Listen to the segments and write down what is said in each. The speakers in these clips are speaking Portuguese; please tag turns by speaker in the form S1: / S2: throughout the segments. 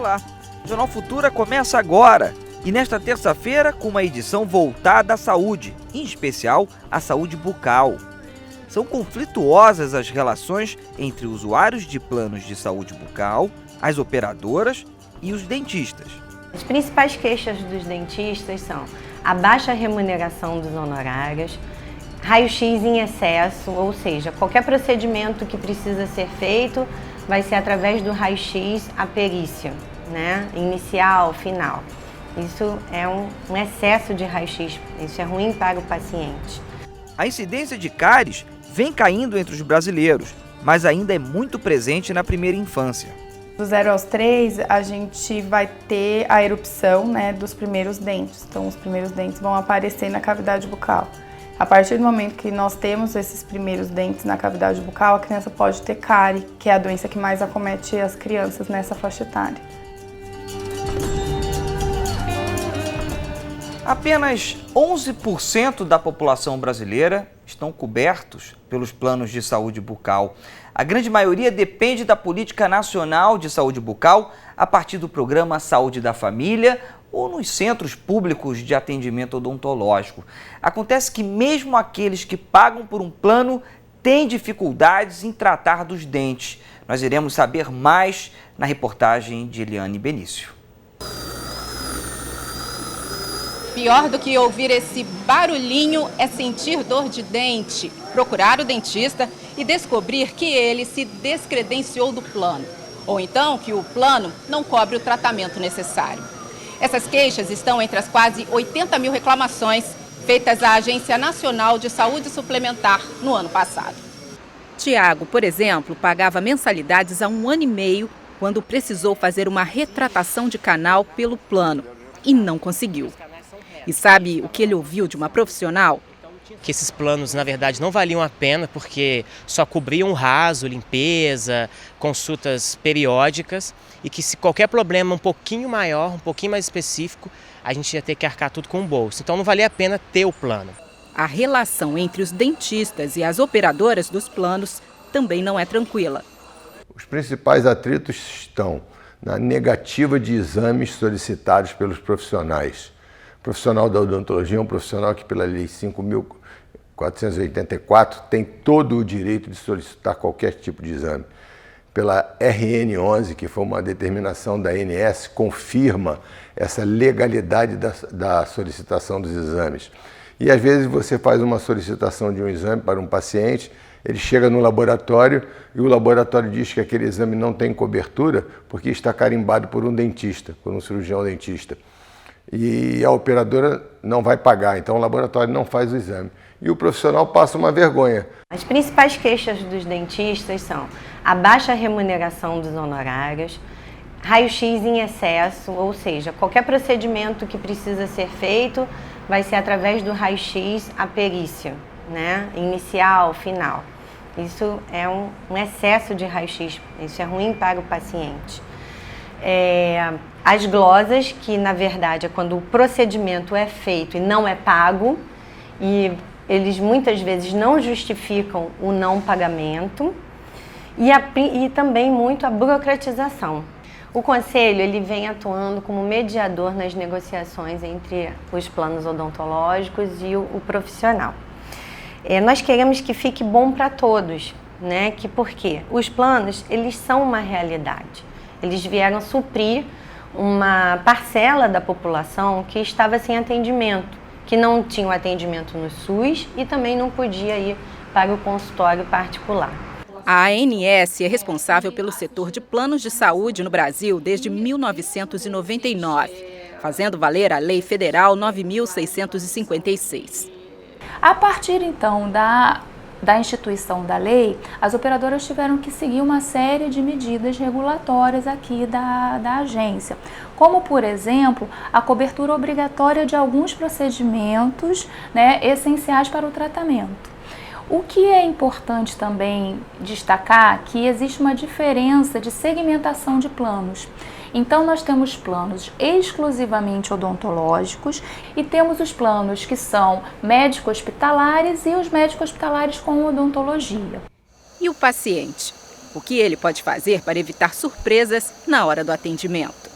S1: Olá, o Jornal Futura começa agora e nesta terça-feira com uma edição voltada à saúde, em especial à saúde bucal. São conflituosas as relações entre usuários de planos de saúde bucal, as operadoras e os dentistas.
S2: As principais queixas dos dentistas são a baixa remuneração dos honorários, raio-x em excesso, ou seja, qualquer procedimento que precisa ser feito vai ser através do raio-x a perícia, né? Inicial, final. Isso é um excesso de raio-x, isso é ruim para o paciente.
S1: A incidência de cáries vem caindo entre os brasileiros, mas ainda é muito presente na primeira infância.
S3: Do 0 aos 3, a gente vai ter a erupção, né, dos primeiros dentes. Então, os primeiros dentes vão aparecer na cavidade bucal. A partir do momento que nós temos esses primeiros dentes na cavidade bucal, a criança pode ter cárie, que é a doença que mais acomete as crianças nessa faixa etária.
S1: Apenas 11% da população brasileira estão cobertos pelos planos de saúde bucal. A grande maioria depende da Política Nacional de Saúde Bucal a partir do programa Saúde da Família ou nos centros públicos de atendimento odontológico. Acontece que mesmo aqueles que pagam por um plano têm dificuldades em tratar dos dentes. Nós iremos saber mais na reportagem de Eliane Benício.
S4: Pior do que ouvir esse barulhinho é sentir dor de dente, procurar o dentista e descobrir que ele se descredenciou do plano, ou então que o plano não cobre o tratamento necessário. Essas queixas estão entre as quase 80 mil reclamações feitas à Agência Nacional de Saúde Suplementar no ano passado. Tiago, por exemplo, pagava mensalidades há 1 ano e meio quando precisou fazer uma retratação de canal pelo plano e não conseguiu. E sabe o que ele ouviu de uma profissional?
S5: Que esses planos, na verdade, não valiam a pena porque só cobriam o raso, limpeza, consultas periódicas e que se qualquer problema um pouquinho maior, um pouquinho mais específico, a gente ia ter que arcar tudo com o bolso. Então não valia a pena ter o plano. A relação entre os dentistas e as operadoras dos planos também não é tranquila.
S6: Os principais atritos estão na negativa de exames solicitados pelos profissionais. O profissional da odontologia é um profissional que, pela Lei 5.484, tem todo o direito de solicitar qualquer tipo de exame. Pela RN11, que foi uma determinação da ANS, confirma essa legalidade da solicitação dos exames. E às vezes você faz uma solicitação de um exame para um paciente, ele chega no laboratório e o laboratório diz que aquele exame não tem cobertura porque está carimbado por um dentista, por um cirurgião dentista. E a operadora não vai pagar, então o laboratório não faz o exame. E o profissional passa uma vergonha.
S2: As principais queixas dos dentistas são a baixa remuneração dos honorários, raio-x em excesso, ou seja, qualquer procedimento que precisa ser feito vai ser através do raio-x a perícia, né? Inicial, final. Isso é um excesso de raio-x, isso é ruim para o paciente. As glosas, que na verdade é quando o procedimento é feito e não é pago, e eles muitas vezes não justificam o não pagamento, e também muito a burocratização. O Conselho ele vem atuando como mediador nas negociações entre os planos odontológicos e o profissional. Nós queremos que fique bom para todos, né? Porque os planos eles são uma realidade. Eles vieram suprir uma parcela da população que estava sem atendimento, que não tinha o atendimento no SUS e também não podia ir para o consultório particular.
S4: A ANS é responsável pelo setor de planos de saúde no Brasil desde 1999, fazendo valer a Lei Federal 9.656.
S7: A partir, então, da instituição da lei, as operadoras tiveram que seguir uma série de medidas regulatórias aqui da agência, como, por exemplo, a cobertura obrigatória de alguns procedimentos, né, essenciais para o tratamento. O que é importante também destacar é que existe uma diferença de segmentação de planos. Então, nós temos planos exclusivamente odontológicos e temos os planos que são médico-hospitalares e os médico-hospitalares com odontologia.
S4: E o paciente? O que ele pode fazer para evitar surpresas na hora do atendimento?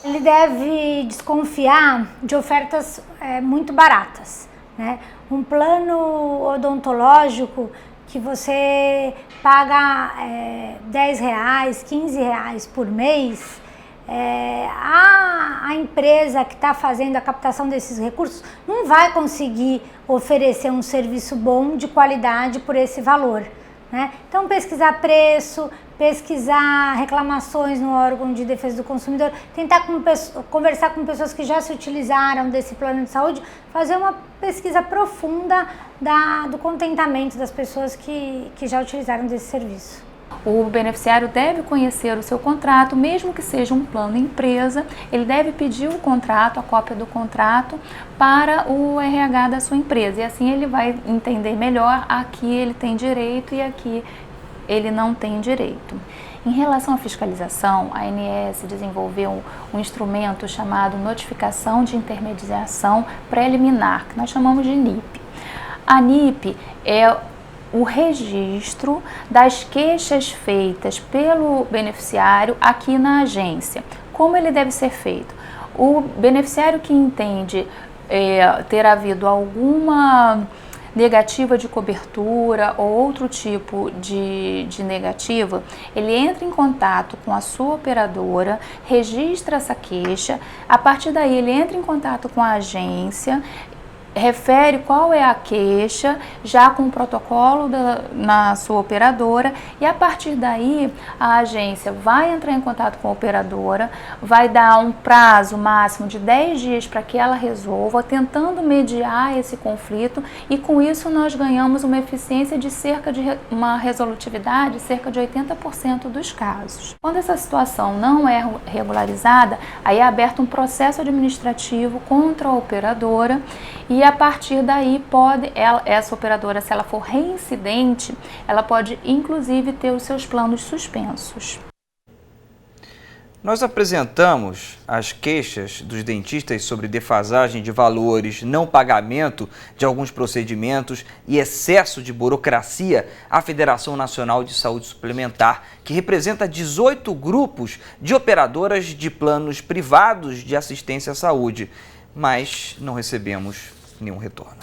S8: Ele deve desconfiar de ofertas muito baratas, né? Um plano odontológico que você paga R$10, R$15 por mês, a empresa que está fazendo a captação desses recursos não vai conseguir oferecer um serviço bom, de qualidade, por esse valor, né? Então, pesquisar preço, pesquisar reclamações no órgão de defesa do consumidor, tentar conversar com pessoas que já se utilizaram desse plano de saúde, fazer uma pesquisa profunda do contentamento das pessoas que já utilizaram desse serviço.
S7: O beneficiário deve conhecer o seu contrato, mesmo que seja um plano empresa, ele deve pedir o contrato, a cópia do contrato, para o RH da sua empresa, e assim ele vai entender melhor a que ele tem direito e a que ele não tem direito. Em relação à fiscalização, a ANS desenvolveu um instrumento chamado Notificação de Intermediação Preliminar, que nós chamamos de NIP. A NIP é o registro das queixas feitas pelo beneficiário aqui na agência. Como ele deve ser feito? O beneficiário que entende ter havido alguma negativa de cobertura ou outro tipo de negativa, ele entra em contato com a sua operadora, registra essa queixa, a partir daí ele entra em contato com a agência, refere qual é a queixa, já com o protocolo na sua operadora, e a partir daí a agência vai entrar em contato com a operadora, vai dar um prazo máximo de 10 dias para que ela resolva, tentando mediar esse conflito, e com isso nós ganhamos uma eficiência de uma resolutividade de cerca de 80% dos casos. Quando essa situação não é regularizada, aí é aberto um processo administrativo contra a operadora, e a partir daí essa operadora, se ela for reincidente, ela pode inclusive ter os seus planos suspensos.
S1: Nós apresentamos as queixas dos dentistas sobre defasagem de valores, não pagamento de alguns procedimentos e excesso de burocracia à Federação Nacional de Saúde Suplementar, que representa 18 grupos de operadoras de planos privados de assistência à saúde, mas não recebemos nenhum retorno.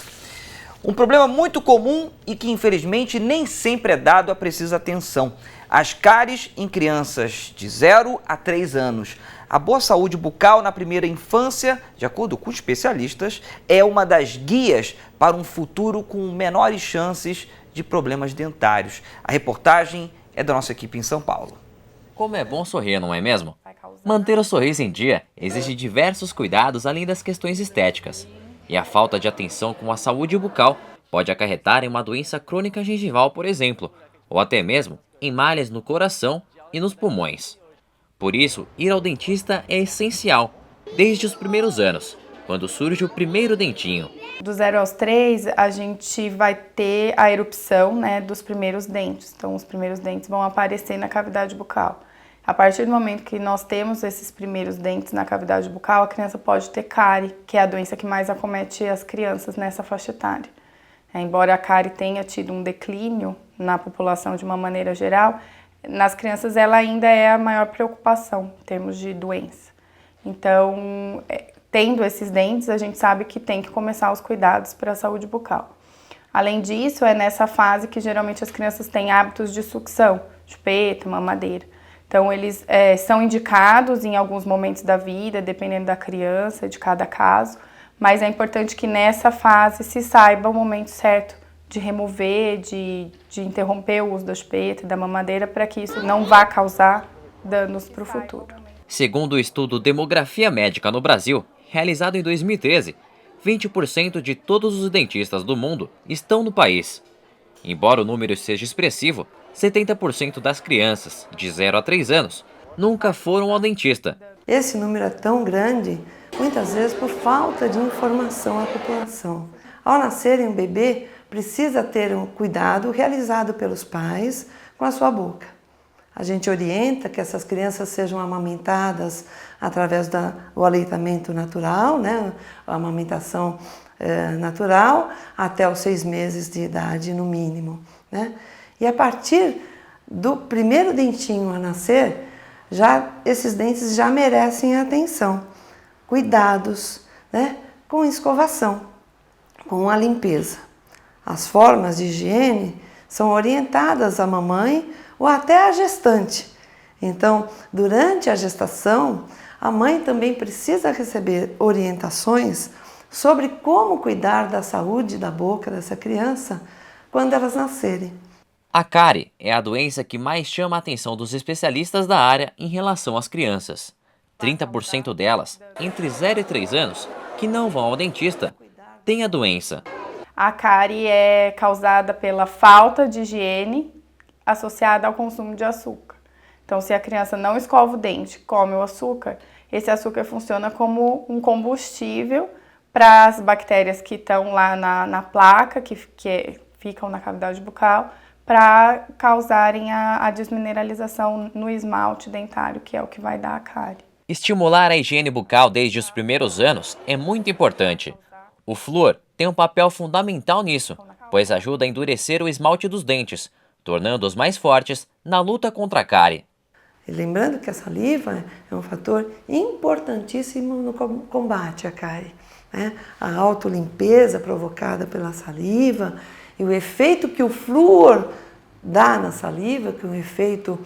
S1: Um problema muito comum e que infelizmente nem sempre é dado a precisa atenção: as cáries em crianças de 0 a 3 anos. A boa saúde bucal na primeira infância, de acordo com especialistas, é uma das guias para um futuro com menores chances de problemas dentários. A reportagem é da nossa equipe em São Paulo.
S9: Como é bom sorrir, não é mesmo? Manter o sorriso em dia exige diversos cuidados além das questões estéticas. E a falta de atenção com a saúde bucal pode acarretar em uma doença crônica gengival, por exemplo, ou até mesmo em malhas no coração e nos pulmões. Por isso, ir ao dentista é essencial, desde os primeiros anos, quando surge o primeiro dentinho.
S3: Do 0 aos 3, a gente vai ter a erupção, né, dos primeiros dentes. Então, os primeiros dentes vão aparecer na cavidade bucal. A partir do momento que nós temos esses primeiros dentes na cavidade bucal, a criança pode ter cárie, que é a doença que mais acomete as crianças nessa faixa etária. Embora a cárie tenha tido um declínio na população de uma maneira geral, nas crianças ela ainda é a maior preocupação em termos de doença. Então, tendo esses dentes, a gente sabe que tem que começar os cuidados para a saúde bucal. Além disso, é nessa fase que geralmente as crianças têm hábitos de sucção, chupeta, mamadeira. Então, eles são indicados em alguns momentos da vida, dependendo da criança, de cada caso, mas é importante que nessa fase se saiba o momento certo de remover, de interromper o uso da chupeta, da mamadeira, para que isso não vá causar danos para o futuro.
S9: Segundo o estudo Demografia Médica no Brasil, realizado em 2013, 20% de todos os dentistas do mundo estão no país. Embora o número seja expressivo, 70% das crianças de 0 a 3 anos nunca foram ao dentista.
S10: Esse número é tão grande, muitas vezes por falta de informação à população. Ao nascer um bebê, precisa ter um cuidado realizado pelos pais com a sua boca. A gente orienta que essas crianças sejam amamentadas através do aleitamento natural, né? A amamentação natural, até os 6 meses de idade no mínimo, né? E a partir do primeiro dentinho a nascer, esses dentes já merecem atenção, cuidados, né, com escovação, com a limpeza. As formas de higiene são orientadas à mamãe ou até à gestante. Então, durante a gestação, a mãe também precisa receber orientações sobre como cuidar da saúde da boca dessa criança quando elas nascerem.
S9: A cárie é a doença que mais chama a atenção dos especialistas da área em relação às crianças. 30% delas, entre 0 e 3 anos, que não vão ao dentista, têm a doença.
S3: A cárie é causada pela falta de higiene associada ao consumo de açúcar. Então, se a criança não escova o dente, come o açúcar, esse açúcar funciona como um combustível para as bactérias que estão lá na placa, que ficam na cavidade bucal, para causarem a desmineralização no esmalte dentário, que é o que vai dar a cárie.
S9: Estimular a higiene bucal desde os primeiros anos é muito importante. O flúor tem um papel fundamental nisso, pois ajuda a endurecer o esmalte dos dentes, tornando-os mais fortes na luta contra a cárie.
S10: E lembrando que a saliva é um fator importantíssimo no combate à cárie, né? A autolimpeza provocada pela saliva e o efeito que o flúor dá na saliva, que é um efeito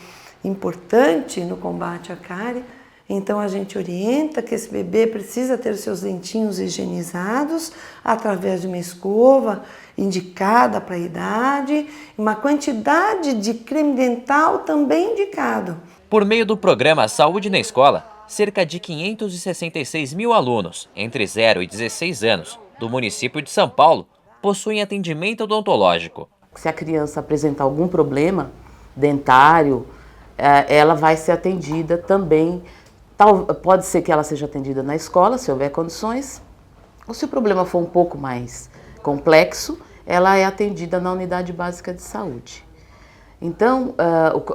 S10: importante no combate à cárie. Então a gente orienta que esse bebê precisa ter seus dentinhos higienizados através de uma escova indicada para a idade, uma quantidade de creme dental também indicado.
S9: Por meio do programa Saúde na Escola, cerca de 566 mil alunos entre 0 e 16 anos do município de São Paulo possuem atendimento odontológico.
S11: Se a criança apresentar algum problema dentário, ela vai ser atendida também. Pode ser que ela seja atendida na escola, se houver condições, ou se o problema for um pouco mais complexo, ela é atendida na unidade básica de saúde. Então,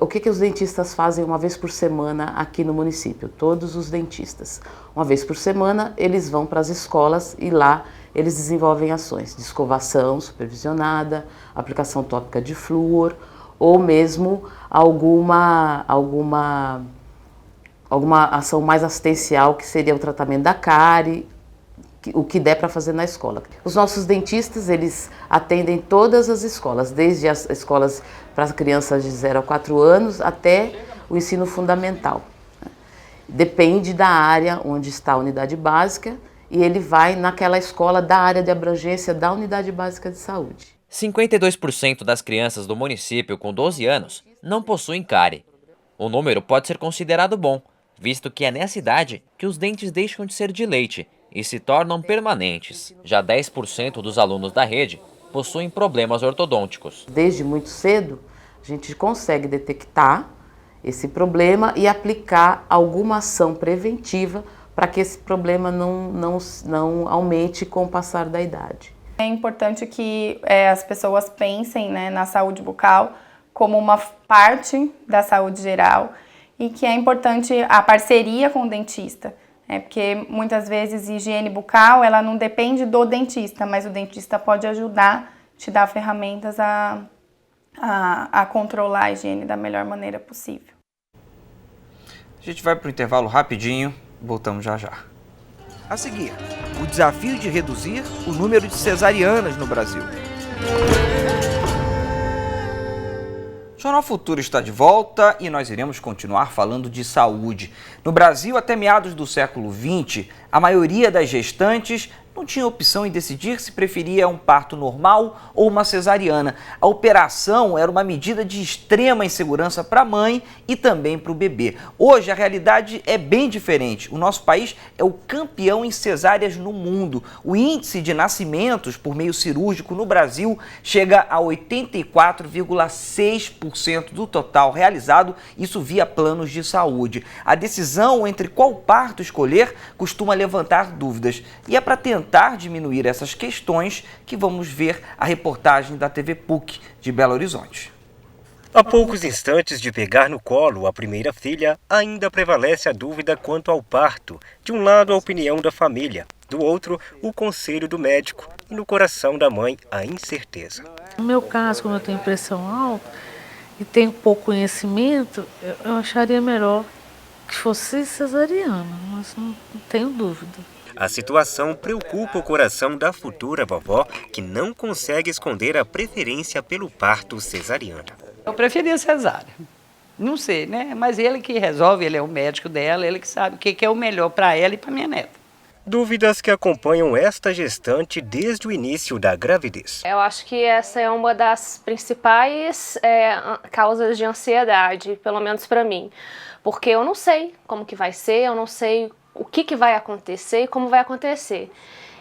S11: o que os dentistas fazem uma vez por semana aqui no município? Todos os dentistas. Uma vez por semana, eles vão para as escolas e lá eles desenvolvem ações de escovação supervisionada, aplicação tópica de flúor, ou mesmo alguma ação mais assistencial, que seria o tratamento da cárie, o que der para fazer na escola. Os nossos dentistas, eles atendem todas as escolas, desde as escolas para crianças de 0 a 4 anos até o ensino fundamental. Depende da área onde está a unidade básica e ele vai naquela escola da área de abrangência da unidade básica de saúde.
S9: 52% das crianças do município com 12 anos não possuem cárie. O número pode ser considerado bom, visto que é nessa idade que os dentes deixam de ser de leite e se tornam permanentes. Já 10% dos alunos da rede possuem problemas ortodônticos.
S11: Desde muito cedo, a gente consegue detectar esse problema e aplicar alguma ação preventiva para que esse problema não aumente com o passar da idade.
S3: É importante que as pessoas pensem, né, na saúde bucal como uma parte da saúde geral e que é importante a parceria com o dentista. Porque muitas vezes a higiene bucal ela não depende do dentista, mas o dentista pode ajudar, te dar ferramentas a controlar a higiene da melhor maneira possível.
S1: A gente vai para o intervalo rapidinho, voltamos já já. A seguir, o desafio de reduzir o número de cesarianas no Brasil. O Jornal Futuro está de volta e nós iremos continuar falando de saúde. No Brasil, até meados do século XX, a maioria das gestantes não tinha opção em decidir se preferia um parto normal ou uma cesariana. A operação era uma medida de extrema insegurança para a mãe e também para o bebê. Hoje a realidade é bem diferente. O nosso país é o campeão em cesáreas no mundo. O índice de nascimentos por meio cirúrgico no Brasil chega a 84,6% do total realizado, isso via planos de saúde. A decisão entre qual parto escolher costuma levantar dúvidas e é para tentar diminuir essas questões que vamos ver a reportagem da TV PUC de Belo Horizonte.
S12: A poucos instantes de pegar no colo a primeira filha, ainda prevalece a dúvida quanto ao parto. De um lado, a opinião da família, do outro, o conselho do médico e no coração da mãe, a incerteza.
S13: No meu caso, como eu tenho pressão alta e tenho pouco conhecimento, eu acharia melhor que fosse cesariana, mas não tenho dúvida.
S12: A situação preocupa o coração da futura vovó, que não consegue esconder a preferência pelo parto cesariano.
S14: Eu preferia cesárea. Não sei, né? Mas ele que resolve, ele é o médico dela, ele que sabe o que é o melhor para ela e para minha neta.
S12: Dúvidas que acompanham esta gestante desde o início da gravidez.
S15: Eu acho que essa é uma das principais causas de ansiedade, pelo menos para mim. Porque eu não sei como que vai ser, eu não sei o que vai acontecer e como vai acontecer.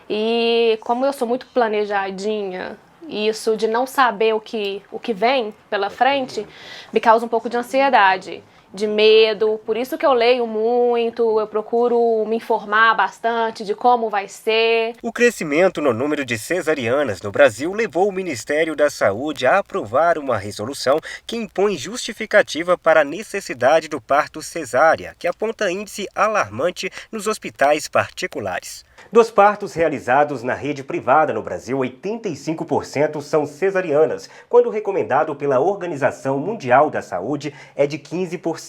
S15: E como eu sou muito planejadinha, isso de não saber o que vem pela frente me causa um pouco de ansiedade, de medo. Por isso que eu leio muito, eu procuro me informar bastante de como vai ser.
S12: O crescimento no número de cesarianas no Brasil levou o Ministério da Saúde a aprovar uma resolução que impõe justificativa para a necessidade do parto cesárea, que aponta índice alarmante nos hospitais particulares. Dos partos realizados na rede privada no Brasil, 85% são cesarianas, quando o recomendado pela Organização Mundial da Saúde é de 15%.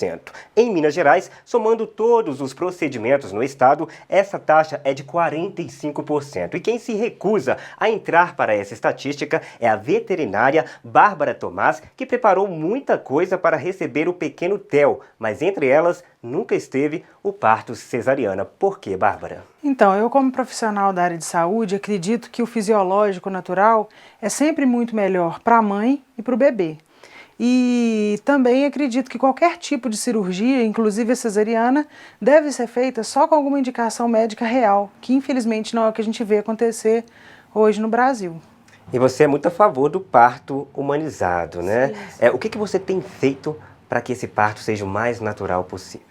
S12: Em Minas Gerais, somando todos os procedimentos no estado, essa taxa é de 45%. E quem se recusa a entrar para essa estatística é a veterinária Bárbara Tomás, que preparou muita coisa para receber o pequeno Theo, mas entre elas nunca esteve o parto cesariana. Por quê, Bárbara?
S16: Então, eu como profissional da área de saúde, acredito que o fisiológico natural é sempre muito melhor para a mãe e para o bebê. E também acredito que qualquer tipo de cirurgia, inclusive a cesariana, deve ser feita só com alguma indicação médica real, que infelizmente não é o que a gente vê acontecer hoje no Brasil.
S12: E você é muito a favor do parto humanizado, né? O que você tem feito para que esse parto seja o mais natural possível?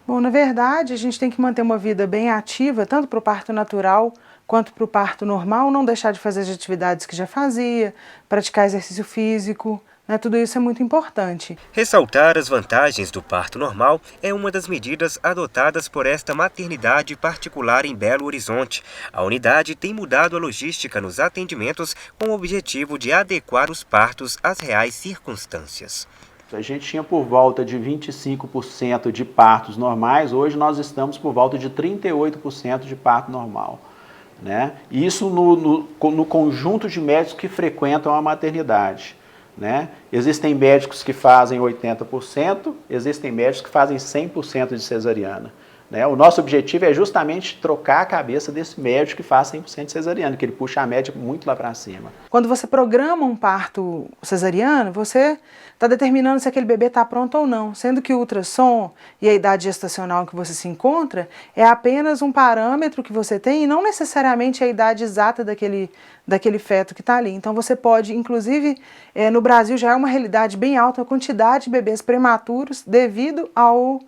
S16: Bom, na verdade, a gente tem que manter uma vida bem ativa, tanto para o parto natural quanto para o parto normal, não deixar de fazer as atividades que já fazia, praticar exercício físico, né? Tudo isso é muito importante.
S12: Ressaltar as vantagens do parto normal é uma das medidas adotadas por esta maternidade particular em Belo Horizonte. A unidade tem mudado a logística nos atendimentos com o objetivo de adequar os partos às reais circunstâncias.
S17: A gente tinha por volta de 25% de partos normais, hoje nós estamos por volta de 38% de parto normal, né? Isso no conjunto de médicos que frequentam a maternidade, né? Existem médicos que fazem 80%, existem médicos que fazem 100% de cesariana. Né? O nosso objetivo é justamente trocar a cabeça desse médico que faz 100% de cesariana, que ele puxa a média muito lá para cima.
S16: Quando você programa um parto cesariano, você está determinando se aquele bebê está pronto ou não, sendo que o ultrassom e a idade gestacional em que você se encontra é apenas um parâmetro que você tem e não necessariamente a idade exata daquele feto que está ali. Então você pode, inclusive, no Brasil já é uma realidade bem alta a quantidade de bebês prematuros devido ao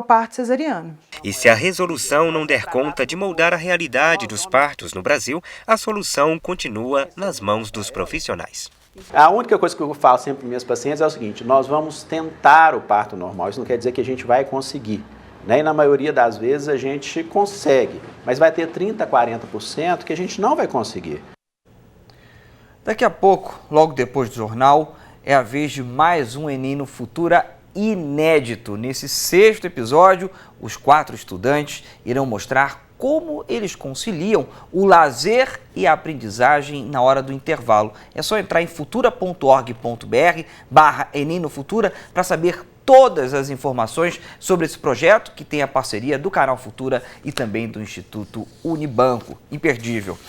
S16: parto cesariano.
S12: E se a resolução não der conta de moldar a realidade dos partos no Brasil, a solução continua nas mãos dos profissionais.
S17: A única coisa que eu falo sempre para meus pacientes é o seguinte: nós vamos tentar o parto normal, isso não quer dizer que a gente vai conseguir. Né? E na maioria das vezes a gente consegue, mas vai ter 30%, 40% que a gente não vai conseguir.
S1: Daqui a pouco, logo depois do jornal, é a vez de mais um Enem no Futura inédito. Nesse 6º episódio, os 4 estudantes irão mostrar como eles conciliam o lazer e a aprendizagem na hora do intervalo. É só entrar em futura.org.br/Enem no Futura para saber todas as informações sobre esse projeto, que tem a parceria do Canal Futura e também do Instituto Unibanco. Imperdível.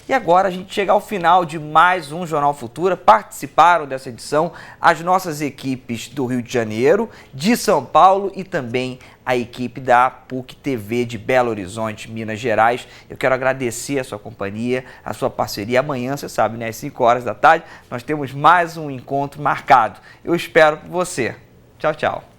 S1: E agora a gente chega ao final de mais um Jornal Futura. Participaram dessa edição as nossas equipes do Rio de Janeiro, de São Paulo e também a equipe da PUC TV de Belo Horizonte, Minas Gerais. Eu quero agradecer a sua companhia, a sua parceria. Amanhã, você sabe, né, às 5 horas da tarde, nós temos mais um encontro marcado. Eu espero por você. Tchau, tchau.